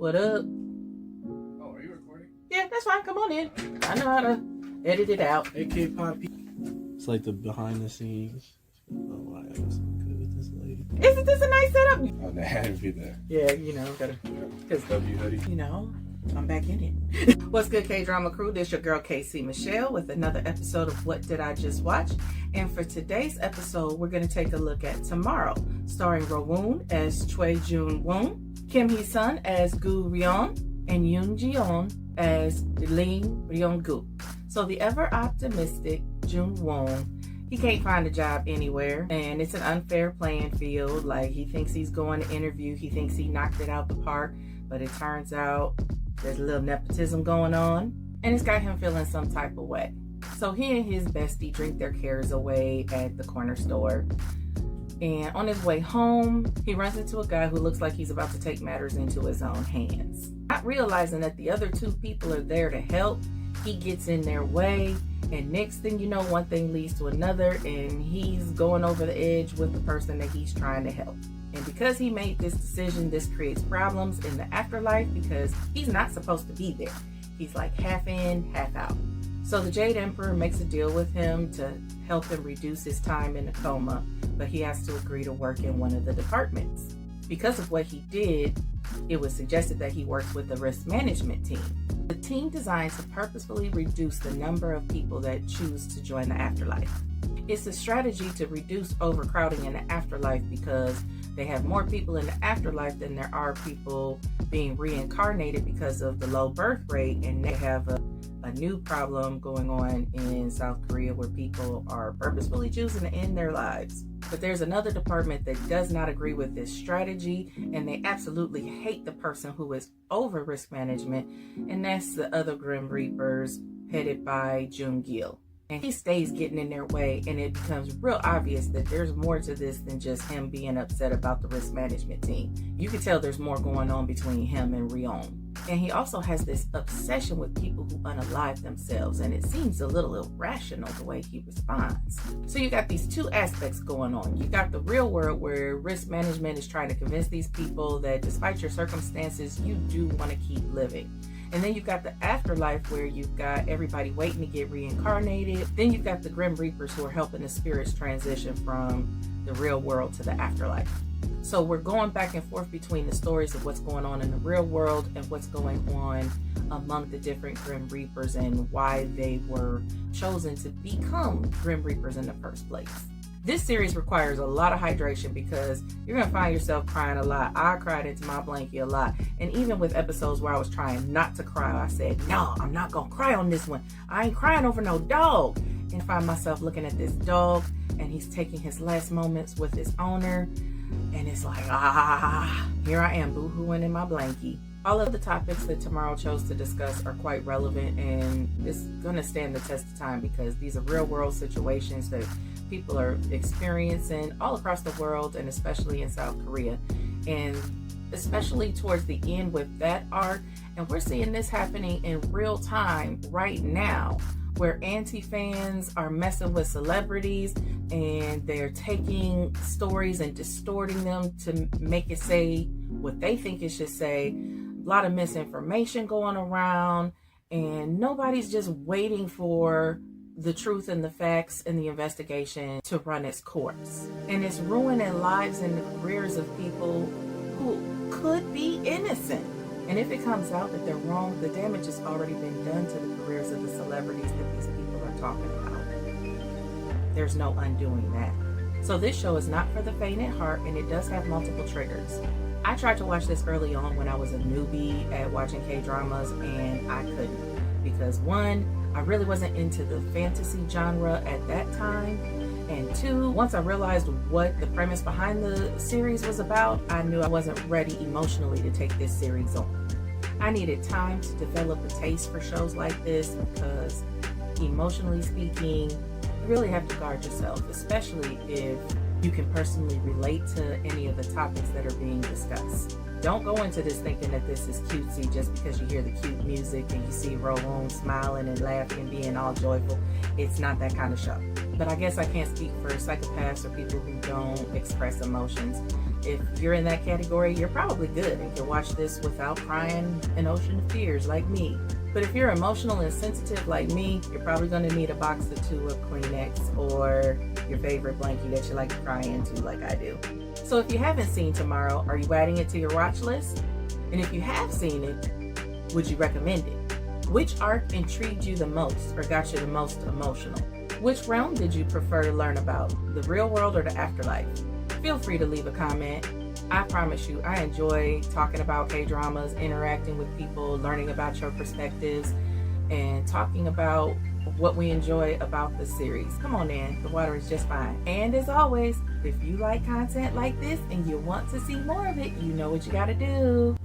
What up? Oh, are you recording? Yeah, that's fine. Come on in. I know how to edit it out. AK Poppy. It's like the behind the scenes. Oh, wow, that was so good with this lady. Isn't this a nice setup? Oh, that had to be there. Yeah, you know, gotta, cause W hoodie. you know, I'm back in it. What's good, K-Drama crew? This your girl KC Michelle with another episode of What Did I Just Watch? And for today's episode, we're gonna take a look at Tomorrow, starring Rowoon as Choi Jun Woon, Kim Hee Sun as Gu Ryeon, and Yoon Ji-yeon as Ling Ryung-gu. So the ever optimistic Jun Woon, he can't find a job anywhere, and it's an unfair playing field. Like, he thinks he's going to interview, he thinks he knocked it out the park, but it turns out there's a little nepotism going on, and it's got him feeling some type of way. So he and his bestie drink their cares away at the corner store. And on his way home, he runs into a guy who looks like he's about to take matters into his own hands. Not realizing that the other two people are there to help, he gets in their way, and next thing you know, one thing leads to another, and he's going over the edge with the person that he's trying to help. And because he made this decision, this creates problems in the afterlife because he's not supposed to be there. He's like half in, half out. So the Jade Emperor makes a deal with him to help him reduce his time in a coma, but he has to agree to work in one of the departments. Because of what he did, it was suggested that he works with the risk management team. The team designed to purposefully reduce the number of people that choose to join the afterlife. It's a strategy to reduce overcrowding in the afterlife because they have more people in the afterlife than there are people being reincarnated because of the low birth rate, and they have a new problem going on in South Korea where people are purposefully choosing to end their lives. But there's another department that does not agree with this strategy, and they absolutely hate the person who is over risk management, and that's the other Grim Reapers headed by Jung Gil. And he stays getting in their way, and it becomes real obvious that there's more to this than just him being upset about the risk management team. You can tell there's more going on between him and Ryeon. And he also has this obsession with people who unalive themselves, and it seems a little irrational the way he responds. So you got these two aspects going on. You got the real world where risk management is trying to convince these people that despite your circumstances, you do want to keep living. And then you've got the afterlife where you've got everybody waiting to get reincarnated. Then you've got the Grim Reapers who are helping the spirits transition from the real world to the afterlife. So we're going back and forth between the stories of what's going on in the real world and what's going on among the different Grim Reapers and why they were chosen to become Grim Reapers in the first place. This series requires a lot of hydration because you're going to find yourself crying a lot. I cried into my blanket a lot. And even with episodes where I was trying not to cry, I said, no, I'm not going to cry on this one. I ain't crying over no dog. And I find myself looking at this dog, and he's taking his last moments with his owner. And it's like, here I am boo-hooing in my blankie. All of the topics that Tomorrow chose to discuss are quite relevant, and it's going to stand the test of time because these are real world situations that people are experiencing all across the world, and especially in South Korea, and especially towards the end with that arc. And we're seeing this happening in real time right now, where anti-fans are messing with celebrities and they're taking stories and distorting them to make it say what they think it should say. A lot of misinformation going around, and nobody's just waiting for the truth and the facts and the investigation to run its course. And it's ruining lives and the careers of people who could be innocent. And if it comes out that they're wrong, the damage has already been done to the careers of the celebrities that these people are talking about. There's no undoing that. So this show is not for the faint at heart, and it does have multiple triggers. I tried to watch this early on when I was a newbie at watching K-dramas, and I couldn't. Because one, I really wasn't into the fantasy genre at that time. And two, once I realized what the premise behind the series was about, I knew I wasn't ready emotionally to take this series on. I needed time to develop a taste for shows like this because, emotionally speaking, you really have to guard yourself, especially if you can personally relate to any of the topics that are being discussed. Don't go into this thinking that this is cutesy just because you hear the cute music and you see Rowoon smiling and laughing and being all joyful. It's not that kind of show. But I guess I can't speak for psychopaths or people who don't express emotions. If you're in that category, you're probably good and can watch this without crying an ocean of tears like me. But if you're emotional and sensitive like me, you're probably going to need a box or two of Kleenex or your favorite blankie that you like to cry into like I do. So if you haven't seen Tomorrow, are you adding it to your watch list? And if you have seen it, would you recommend it? Which arc intrigued you the most or got you the most emotional? Which realm did you prefer to learn about, the real world or the afterlife? Feel free to leave a comment. I promise you, I enjoy talking about K-dramas, interacting with people, learning about your perspectives, and talking about what we enjoy about the series. Come on in, the water is just fine. And as always, if you like content like this and you want to see more of it, you know what you gotta do.